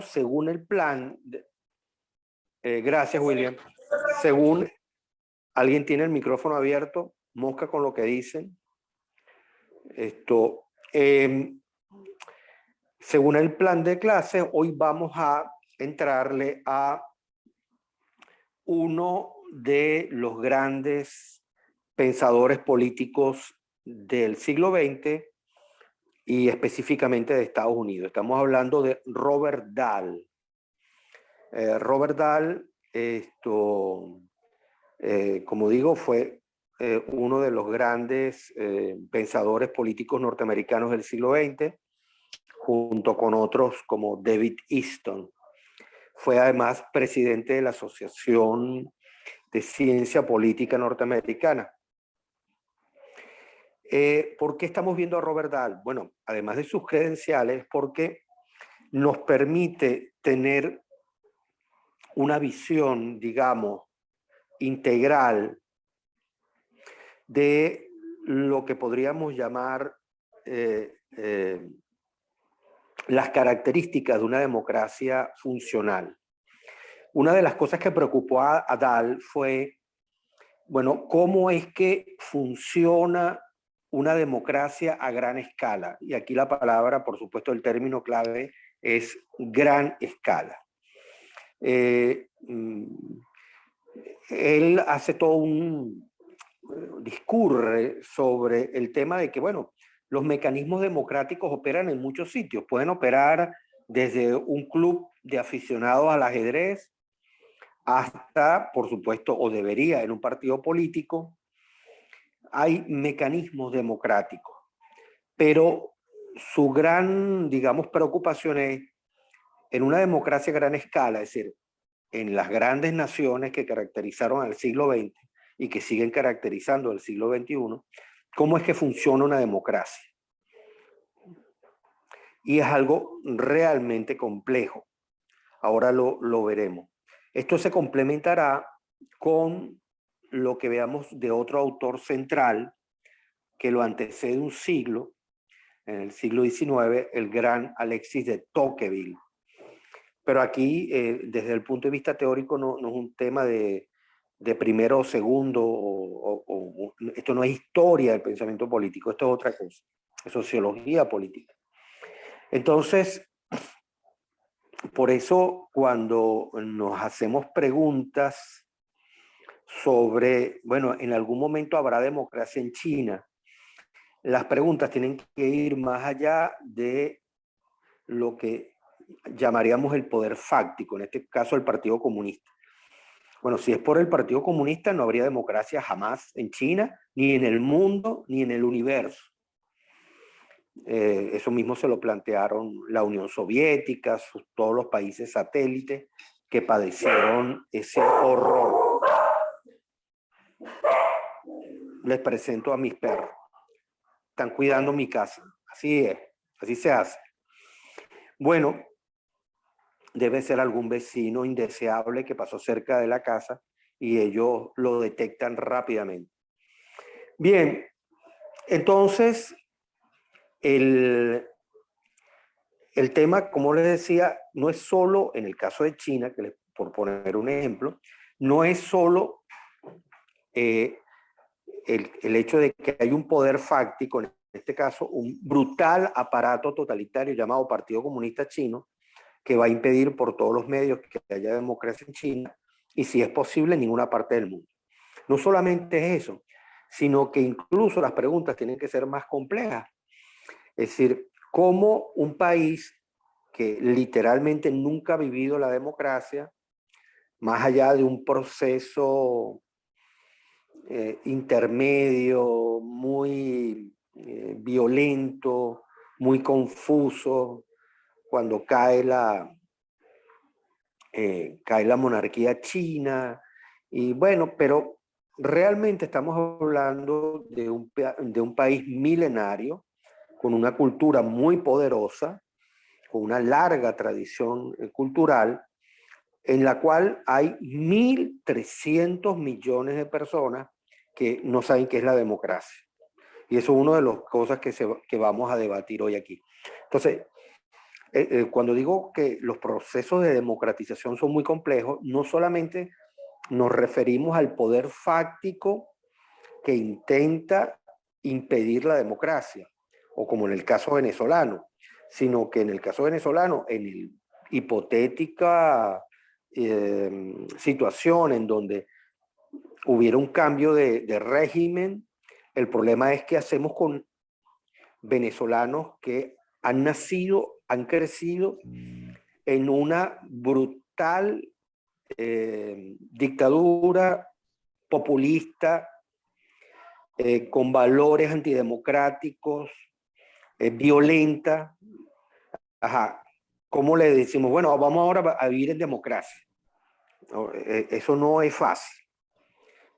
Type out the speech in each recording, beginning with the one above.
según el plan, gracias William, según alguien tiene el micrófono abierto, mosca con lo que dicen. Según el plan de clase, hoy vamos a entrarle a uno de los grandes pensadores políticos del siglo XX y específicamente de Estados Unidos. Estamos hablando de Robert Dahl. Robert Dahl, como digo, fue uno de los grandes pensadores políticos norteamericanos del siglo XX, junto con otros como David Easton. Fue además presidente de la Asociación de Ciencia Política Norteamericana. ¿Por qué estamos viendo a Robert Dahl? Bueno, además de sus credenciales, porque nos permite tener una visión, digamos, integral de lo que podríamos llamar las características de una democracia funcional. Una de las cosas que preocupó a Dahl fue, bueno, cómo es que funciona una democracia a gran escala. Y aquí la palabra, por supuesto, el término clave es gran escala. Él hace todo un discurre sobre el tema de que, bueno, los mecanismos democráticos operan en muchos sitios. Pueden operar desde un club de aficionados al ajedrez hasta, por supuesto, o debería, en un partido político. Hay mecanismos democráticos, pero su gran, digamos, preocupación es en una democracia a gran escala, es decir, en las grandes naciones que caracterizaron al siglo XX y que siguen caracterizando el siglo XXI, cómo es que funciona una democracia. Y es algo realmente complejo. Ahora lo veremos. Esto se complementará con lo que veamos de otro autor central que lo antecede un siglo, en el siglo XIX, el gran Alexis de Tocqueville. Pero aquí, desde el punto de vista teórico, no es un tema de primero o segundo, esto no es historia del pensamiento político, esto es otra cosa, es sociología política. Entonces, por eso cuando nos hacemos preguntas sobre, bueno, en algún momento habrá democracia en China, las preguntas tienen que ir más allá de lo que llamaríamos el poder fáctico, en este caso el Partido Comunista. Bueno, si es por el Partido Comunista, no habría democracia jamás en China, ni en el mundo, ni en el universo. Eso mismo se lo plantearon la Unión Soviética, todos los países satélites que padecieron ese horror. Les presento a mis perros. Están cuidando mi casa. Así es, así se hace. Bueno, debe ser algún vecino indeseable que pasó cerca de la casa y ellos lo detectan rápidamente. Bien, entonces el tema, como les decía, no es solo, en el caso de China, por poner un ejemplo, no es solo el hecho de que hay un poder fáctico, en este caso un brutal aparato totalitario llamado Partido Comunista Chino, que va a impedir por todos los medios que haya democracia en China y, si es posible, en ninguna parte del mundo. No solamente es eso, sino que incluso las preguntas tienen que ser más complejas. Es decir, cómo un país que literalmente nunca ha vivido la democracia, más allá de un proceso intermedio, muy violento, muy confuso, cuando cae la monarquía china, y bueno, pero realmente estamos hablando de un país milenario, con una cultura muy poderosa, con una larga tradición cultural, en la cual hay 1.300 millones de personas que no saben qué es la democracia. Y eso es una de las cosas que vamos a debatir hoy aquí. Entonces, Cuando digo que los procesos de democratización son muy complejos, no solamente nos referimos al poder fáctico que intenta impedir la democracia, o como en el caso venezolano, sino que en el caso venezolano, en el hipotética situación en donde hubiera un cambio de régimen, el problema es qué hacemos con venezolanos que han nacido, han crecido en una brutal dictadura populista, con valores antidemocráticos, violenta. Ajá. ¿Cómo le decimos? Bueno, vamos ahora a vivir en democracia. Eso no es fácil.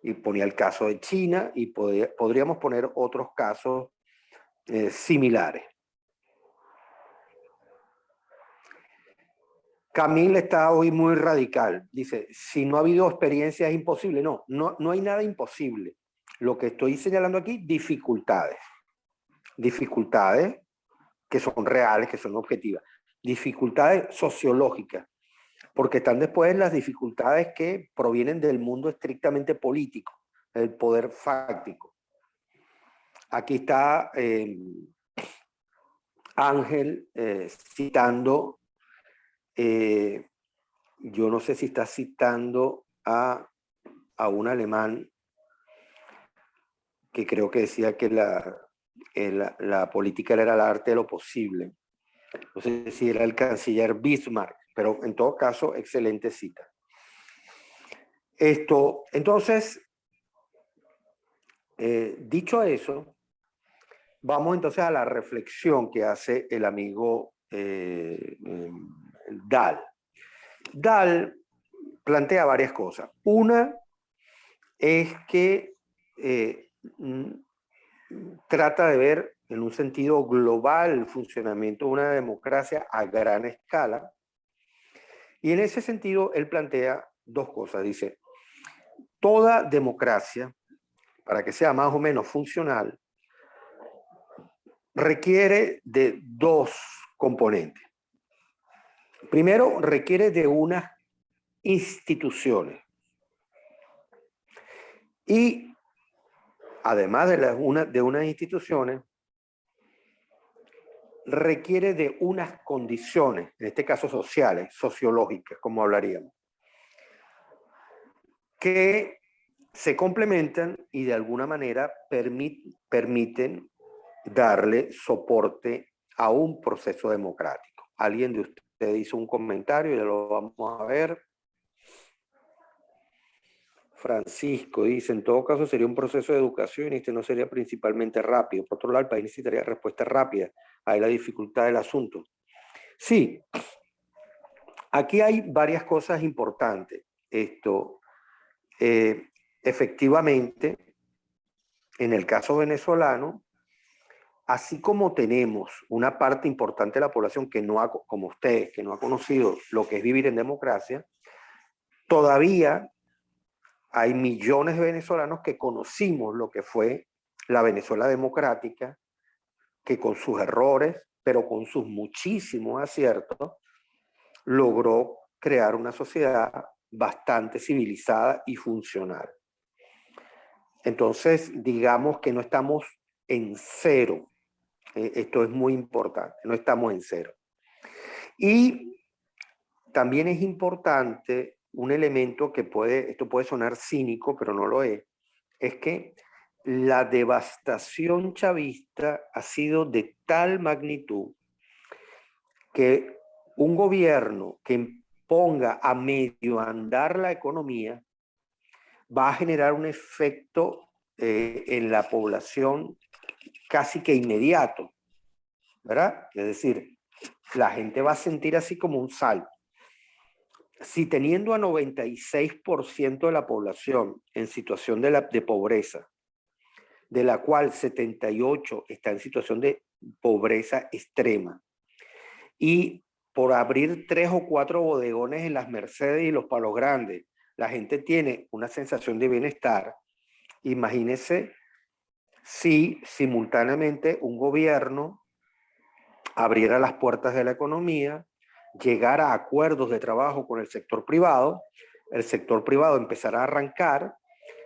Y ponía el caso de China y podríamos poner otros casos similares. Camille está hoy muy radical. Dice, si no ha habido experiencia es imposible. No, no hay nada imposible. Lo que estoy señalando aquí, dificultades. Dificultades que son reales, que son objetivas. Dificultades sociológicas, porque están después las dificultades que provienen del mundo estrictamente político, el poder fáctico. Aquí está Ángel citando, yo no sé si está citando a un alemán que creo que decía que la política era el arte de lo posible. No sé si era el canciller Bismarck, pero en todo caso, excelente cita. Entonces, dicho eso, vamos entonces a la reflexión que hace el amigo Dahl. Dahl plantea varias cosas. Una es que trata de ver en un sentido global el funcionamiento de una democracia a gran escala. Y en ese sentido, él plantea dos cosas. Dice, toda democracia, para que sea más o menos funcional, requiere de dos componentes. Primero, requiere de unas instituciones. Y además de unas instituciones, requiere de unas condiciones, en este caso sociales, sociológicas, como hablaríamos, que se complementan y de alguna manera permiten darle soporte a un proceso democrático. Alguien de ustedes hizo un comentario, ya lo vamos a ver. Francisco dice, en todo caso sería un proceso de educación y este no sería principalmente rápido. Por otro lado, el país necesitaría respuestas rápidas. Ahí la dificultad del asunto. Sí, aquí hay varias cosas importantes. Efectivamente, en el caso venezolano, así como tenemos una parte importante de la población que no ha, como ustedes, que no ha conocido lo que es vivir en democracia, todavía hay millones de venezolanos que conocimos lo que fue la Venezuela democrática, que con sus errores, pero con sus muchísimos aciertos, logró crear una sociedad bastante civilizada y funcional. Entonces, digamos que no estamos en cero. Esto es muy importante, no estamos en cero. Y también es importante un elemento que esto puede sonar cínico, pero no lo es que la devastación chavista ha sido de tal magnitud que un gobierno que ponga a medio andar la economía va a generar un efecto en la población casi que inmediato, ¿verdad? Es decir, la gente va a sentir así como un salto. Si teniendo a 96% de la población en situación de pobreza, de la cual 78 está en situación de pobreza extrema, y por abrir 3 o 4 bodegones en las Mercedes y los Palos Grandes, la gente tiene una sensación de bienestar. Imagínense si simultáneamente un gobierno abriera las puertas de la economía, llegara a acuerdos de trabajo con el sector privado empezara a arrancar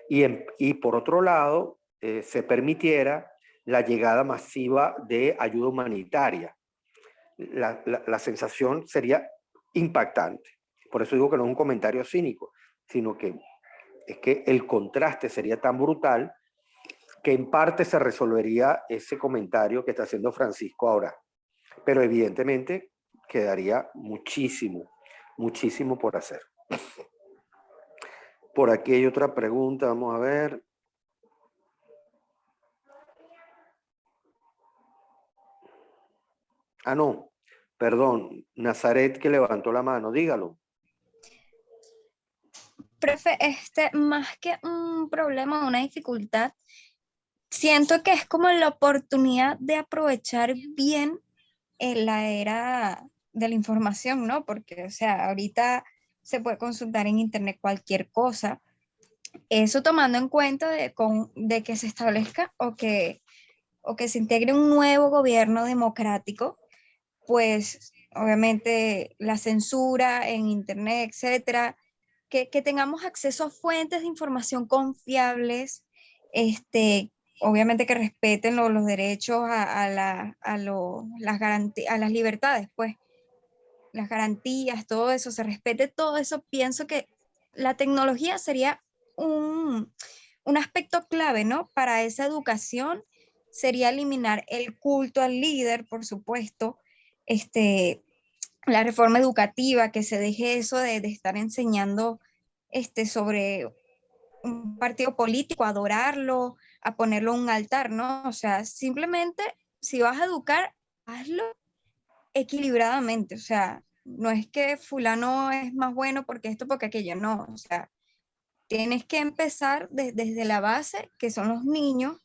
y por otro lado se permitiera la llegada masiva de ayuda humanitaria. La sensación sería impactante. Por eso digo que no es un comentario cínico, sino que es que el contraste sería tan brutal que en parte se resolvería ese comentario que está haciendo Francisco ahora. Pero evidentemente quedaría muchísimo, muchísimo por hacer. Por aquí hay otra pregunta, vamos a ver. Ah, no, perdón, Nazaret que levantó la mano, dígalo. Profe, más que un problema, una dificultad, siento que es como la oportunidad de aprovechar bien en la era de la información, ¿no? Porque, o sea, ahorita se puede consultar en internet cualquier cosa. Eso tomando en cuenta de que se establezca o que se integre un nuevo gobierno democrático, pues obviamente la censura en internet, etcétera, que tengamos acceso a fuentes de información confiables, obviamente que respeten los derechos a las libertades, pues, las garantías, todo eso, se respete todo eso, pienso que la tecnología sería un aspecto clave, ¿no? Para esa educación sería eliminar el culto al líder, por supuesto, la reforma educativa, que se deje eso de estar enseñando sobre un partido político, a adorarlo, a ponerlo en un altar, ¿no? O sea, simplemente si vas a educar, hazlo equilibradamente, o sea, no es que fulano es más bueno porque esto, porque aquello, no, o sea, tienes que empezar desde la base, que son los niños,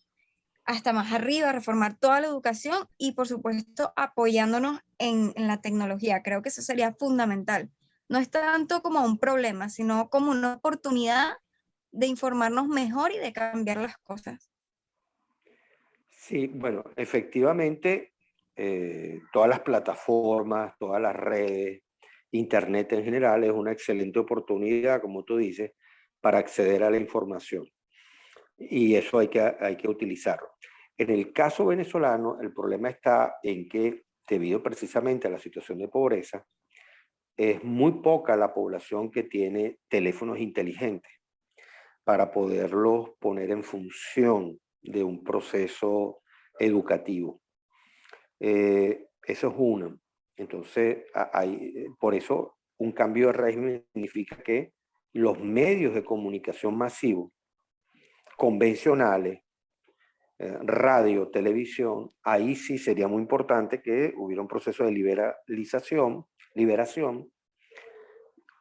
hasta más arriba, reformar toda la educación y, por supuesto, apoyándonos en la tecnología. Creo que eso sería fundamental. No es tanto como un problema, sino como una oportunidad de informarnos mejor y de cambiar las cosas. Sí, bueno, efectivamente, todas las plataformas, todas las redes, Internet en general es una excelente oportunidad, como tú dices, para acceder a la información. Y eso hay que utilizarlo. En el caso venezolano, el problema está en que, debido precisamente a la situación de pobreza, es muy poca la población que tiene teléfonos inteligentes para poderlos poner en función de un proceso educativo. Eso es una. Entonces, por eso un cambio de régimen significa que los medios de comunicación masivos, convencionales, radio, televisión, ahí sí sería muy importante que hubiera un proceso de liberación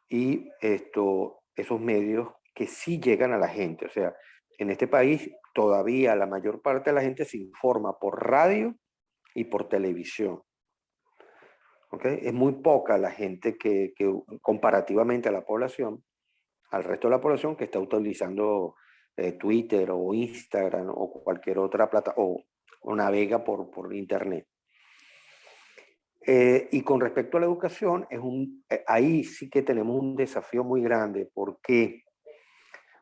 y esos medios que sí llegan a la gente. O sea, en este país todavía la mayor parte de la gente se informa por radio y por televisión. ¿Okay? Es muy poca la gente que comparativamente a la población, al resto de la población que está utilizando Twitter o Instagram o cualquier otra plataforma o navega por internet. Y con respecto a la educación, ahí sí que tenemos un desafío muy grande. ¿Por qué?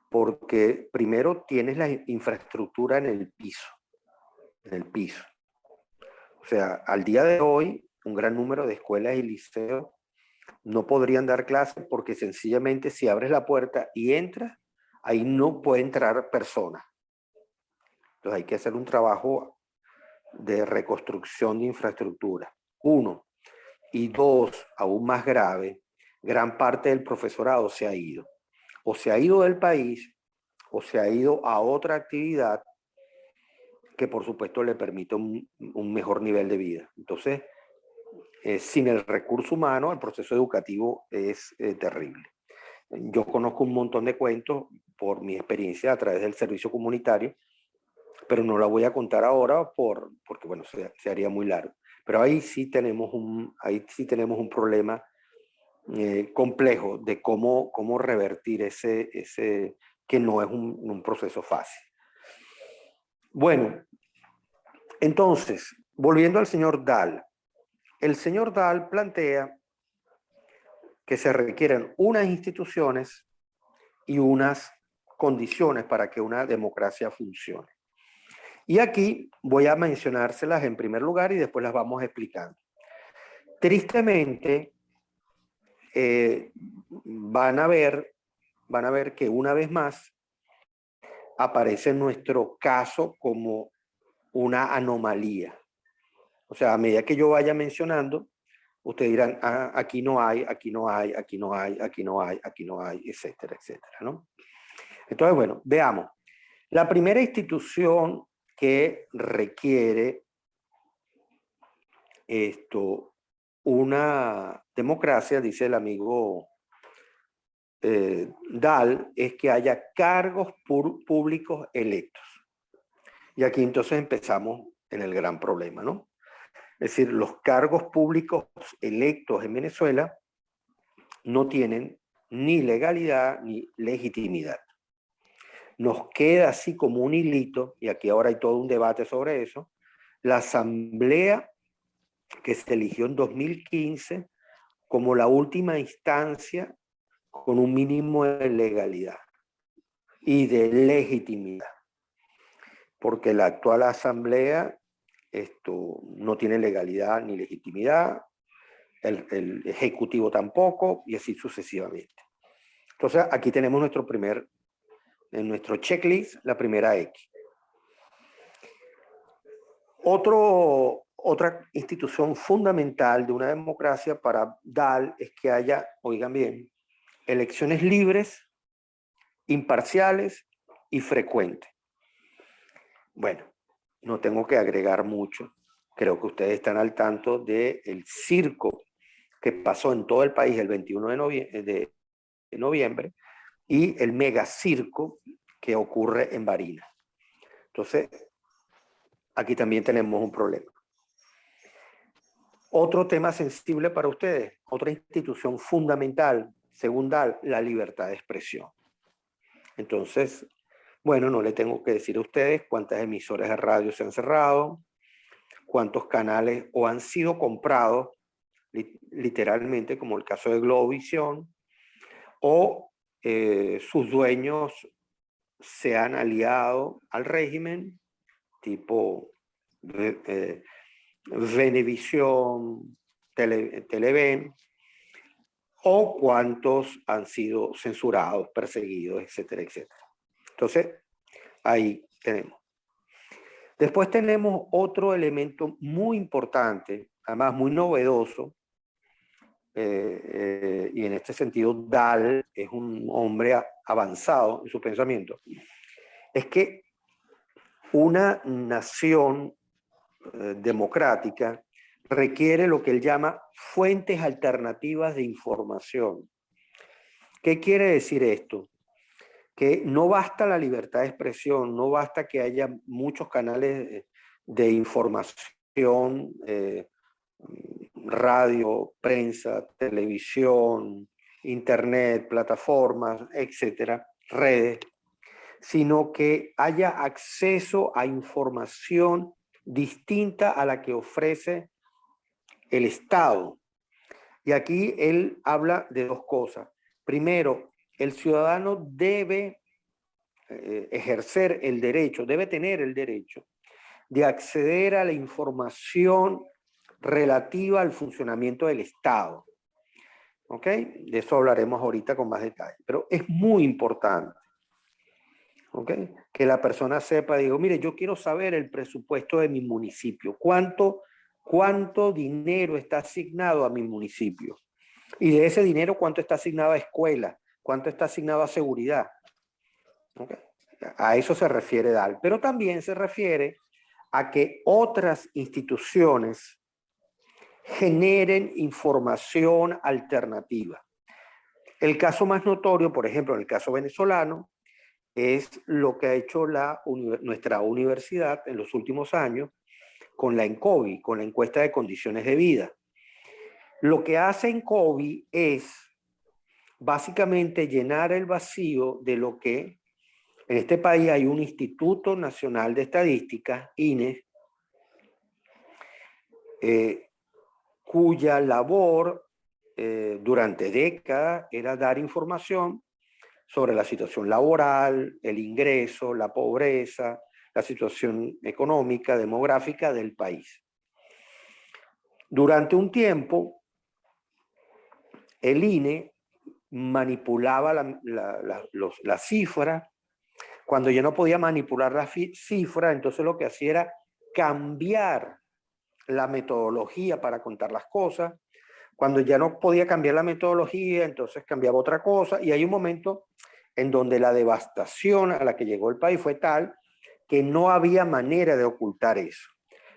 Porque primero tienes la infraestructura en el piso. En el piso. O sea, al día de hoy, un gran número de escuelas y liceos no podrían dar clases porque sencillamente si abres la puerta y entras, ahí no puede entrar personas. Entonces hay que hacer un trabajo de reconstrucción de infraestructura. Uno. Y dos, aún más grave, gran parte del profesorado se ha ido. O se ha ido del país o se ha ido a otra actividad que por supuesto le permite un mejor nivel de vida. Entonces, sin el recurso humano, el proceso educativo es terrible. Yo conozco un montón de cuentos por mi experiencia a través del servicio comunitario, pero no la voy a contar ahora porque bueno, se haría muy largo. Pero ahí sí tenemos un problema complejo de cómo revertir ese que no es un proceso fácil. Bueno, entonces, volviendo al señor Dahl, el señor Dahl plantea que se requieren unas instituciones y unas condiciones para que una democracia funcione. Y aquí voy a mencionárselas en primer lugar y después las vamos explicando. Tristemente, van a ver que una vez más aparece nuestro caso como una anomalía. O sea, a medida que yo vaya mencionando, ustedes dirán, ah, aquí no hay, aquí no hay, aquí no hay, aquí no hay, aquí no hay, etcétera, etcétera, ¿no? Entonces, bueno, veamos. La primera institución que requiere una democracia, dice el amigo Dahl, es que haya cargos públicos electos. Y aquí entonces empezamos en el gran problema, ¿no? Es decir, los cargos públicos electos en Venezuela no tienen ni legalidad ni legitimidad. Nos queda así como un hilito, y aquí ahora hay todo un debate sobre eso, la asamblea que se eligió en 2015 como la última instancia con un mínimo de legalidad y de legitimidad. Porque la actual asamblea no tiene legalidad ni legitimidad, el ejecutivo tampoco, y así sucesivamente. Entonces, aquí tenemos en nuestro checklist, la primera X. Otra institución fundamental de una democracia para Dahl es que haya, oigan bien, elecciones libres, imparciales y frecuentes. Bueno, no tengo que agregar mucho. Creo que ustedes están al tanto del circo que pasó en todo el país el 21 de noviembre y el mega circo que ocurre en Barinas. Entonces, aquí también tenemos un problema. Otro tema sensible para ustedes, otra institución fundamental, según Dahl, la libertad de expresión. Entonces, bueno, no le tengo que decir a ustedes cuántas emisoras de radio se han cerrado, cuántos canales o han sido comprados, literalmente, como el caso de Globovisión, o sus dueños se han aliado al régimen, tipo Venevisión, Televen, o cuántos han sido censurados, perseguidos, etcétera, etcétera. Entonces, ahí tenemos. Después tenemos otro elemento muy importante, además muy novedoso, y en este sentido Dahl es un hombre avanzado en su pensamiento, es que una nación democrática requiere lo que él llama fuentes alternativas de información. ¿Qué quiere decir esto? Que no basta la libertad de expresión, no basta que haya muchos canales de información, radio, prensa, televisión, internet, plataformas, etcétera, redes, sino que haya acceso a información distinta a la que ofrece el Estado. Y aquí él habla de dos cosas. Primero, el ciudadano debe ejercer el derecho, debe tener el derecho de acceder a la información relativa al funcionamiento del Estado. ¿Ok? De eso hablaremos ahorita con más detalle. Pero es muy importante, ¿ok? Que la persona sepa, digo, mire, yo quiero saber el presupuesto de mi municipio. ¿Cuánto dinero está asignado a mi municipio? Y de ese dinero, ¿cuánto está asignado a escuela? ¿Cuánto está asignado a seguridad? ¿Okay? A eso se refiere Dahl. Pero también se refiere a que otras instituciones generen información alternativa. El caso más notorio, por ejemplo, en el caso venezolano, es lo que ha hecho nuestra universidad en los últimos años con la ENCOVI, con la encuesta de condiciones de vida. Lo que hace ENCOVI es básicamente llenar el vacío de lo que en este país hay un Instituto Nacional de Estadística, INE, cuya labor durante décadas era dar información sobre la situación laboral, el ingreso, la pobreza, la situación económica, demográfica del país. Durante un tiempo, el INE manipulaba la cifra. Cuando ya no podía manipular la cifra, entonces lo que hacía era cambiar la metodología para contar las cosas. Cuando ya no podía cambiar la metodología, entonces cambiaba otra cosa. Y hay un momento en donde la devastación a la que llegó el país fue tal que no había manera de ocultar eso.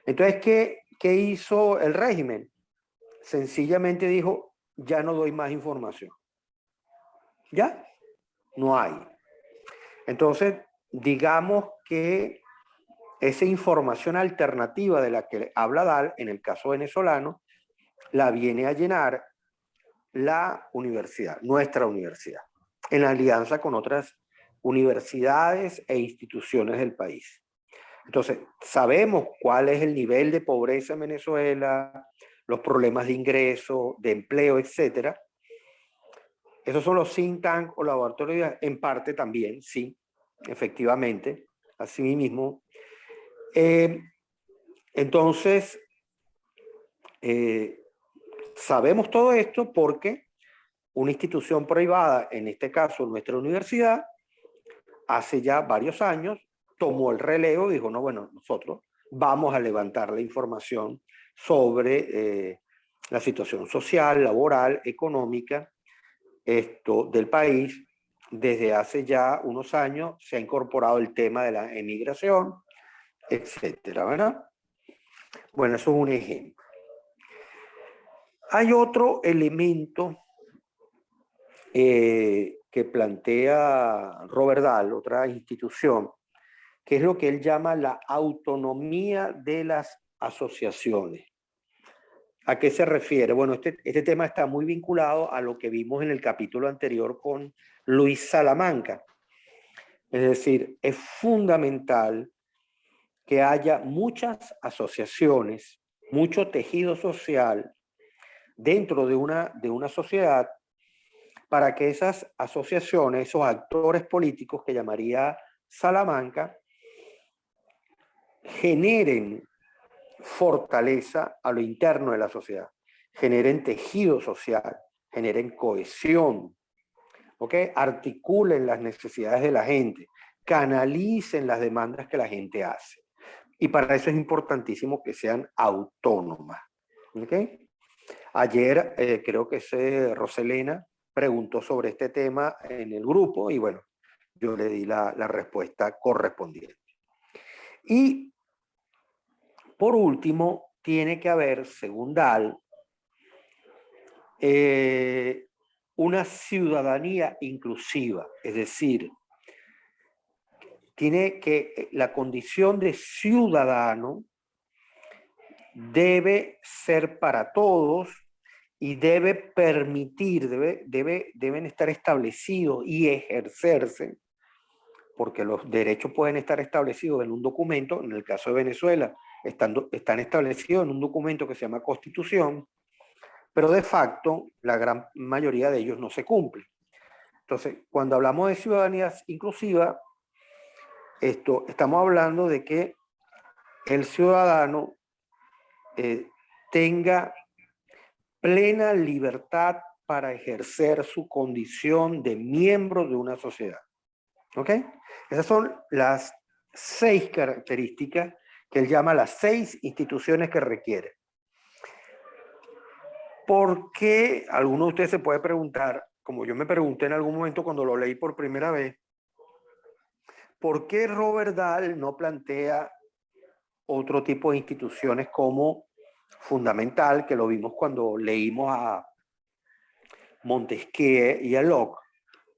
Entonces, ¿qué hizo el régimen? Sencillamente dijo, ya no doy más información. Ya, no hay. Entonces, digamos que esa información alternativa de la que habla Dal, en el caso venezolano, la viene a llenar la universidad, nuestra universidad, en alianza con otras universidades e instituciones del país. Entonces, sabemos cuál es el nivel de pobreza en Venezuela, los problemas de ingreso, de empleo, etcétera. Esos son los think tank o laboratorios, en parte también, sí, efectivamente, así mismo. Entonces, sabemos todo esto porque una institución privada, en este caso nuestra universidad, hace ya varios años tomó el relevo y dijo, no, bueno, nosotros vamos a levantar la información sobre la situación social, laboral, económica del país. Desde hace ya unos años se ha incorporado el tema de la emigración, etcétera, ¿verdad? Bueno, eso es un ejemplo. Hay otro elemento que plantea Robert Dahl, otra institución, que es lo que él llama la autonomía de las asociaciones. ¿A qué se refiere? Bueno, este tema está muy vinculado a lo que vimos en el capítulo anterior con Luis Salamanca. Es decir, es fundamental que haya muchas asociaciones, mucho tejido social dentro de una sociedad para que esas asociaciones, esos actores políticos que llamaría Salamanca, generen fortaleza a lo interno de la sociedad, generen tejido social, generen cohesión, ¿okay? Articulen las necesidades de la gente, canalicen las demandas que la gente hace. Y para eso es importantísimo que sean autónomas. ¿Okay? Ayer creo que Roselena preguntó sobre este tema en el grupo y bueno, yo le di la respuesta correspondiente. Y por último, tiene que haber, según Dahl, una ciudadanía inclusiva, es decir, la condición de ciudadano debe ser para todos y debe permitir, deben estar establecidos y ejercerse, porque los derechos pueden estar establecidos en un documento, en el caso de Venezuela, están establecidos en un documento que se llama Constitución, pero de facto la gran mayoría de ellos no se cumplen. Entonces, cuando hablamos de ciudadanía inclusiva, estamos hablando de que el ciudadano tenga plena libertad para ejercer su condición de miembro de una sociedad. ¿Ok? Esas son las 6 características que él llama las 6 instituciones que requiere. ¿Por qué? Alguno de ustedes se puede preguntar, como yo me pregunté en algún momento cuando lo leí por primera vez, ¿por qué Robert Dahl no plantea otro tipo de instituciones como fundamental, que lo vimos cuando leímos a Montesquieu y a Locke?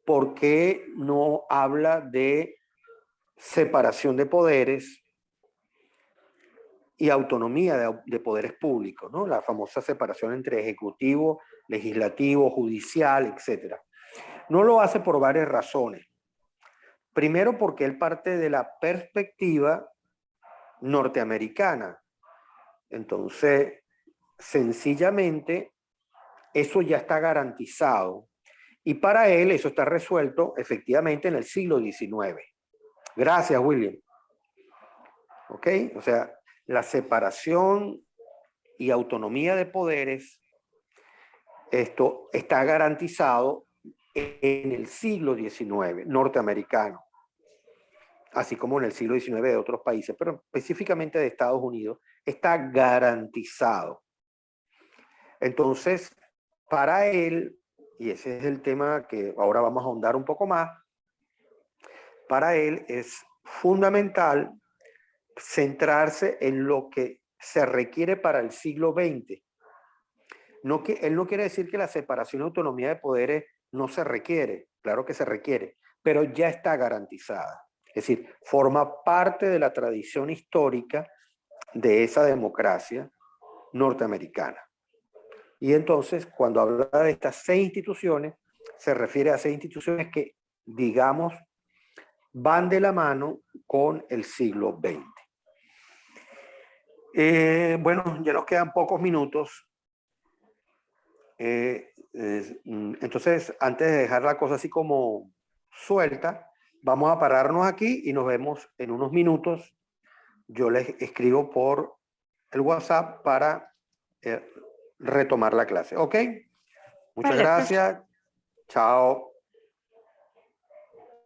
¿Por qué no habla de separación de poderes y autonomía de poderes públicos, ¿no? La famosa separación entre ejecutivo, legislativo, judicial, etc. No lo hace por varias razones. Primero, porque él parte de la perspectiva norteamericana. Entonces, sencillamente eso ya está garantizado y para él eso está resuelto efectivamente en el siglo XIX. Gracias, William. ¿Ok? O sea, la separación y autonomía de poderes, esto está garantizado en el siglo XIX norteamericano, así como en el siglo XIX de otros países, pero específicamente de Estados Unidos, está garantizado. Entonces, para él, y ese es el tema que ahora vamos a ahondar un poco más, para él es fundamental centrarse en lo que se requiere para el siglo XX. No que, él no quiere decir que la separación y autonomía de poderes no se requiere, claro que se requiere, pero ya está garantizada. Es decir, forma parte de la tradición histórica de esa democracia norteamericana. Y entonces, cuando habla de estas 6 instituciones, se refiere a 6 instituciones que, digamos, van de la mano con el siglo XX. Bueno, ya nos quedan pocos minutos. Entonces, antes de dejar la cosa así como suelta, vamos a pararnos aquí y nos vemos en unos minutos. Yo les escribo por el WhatsApp para retomar la clase. ¿Ok? Muchas Vale, profe. gracias. Chao.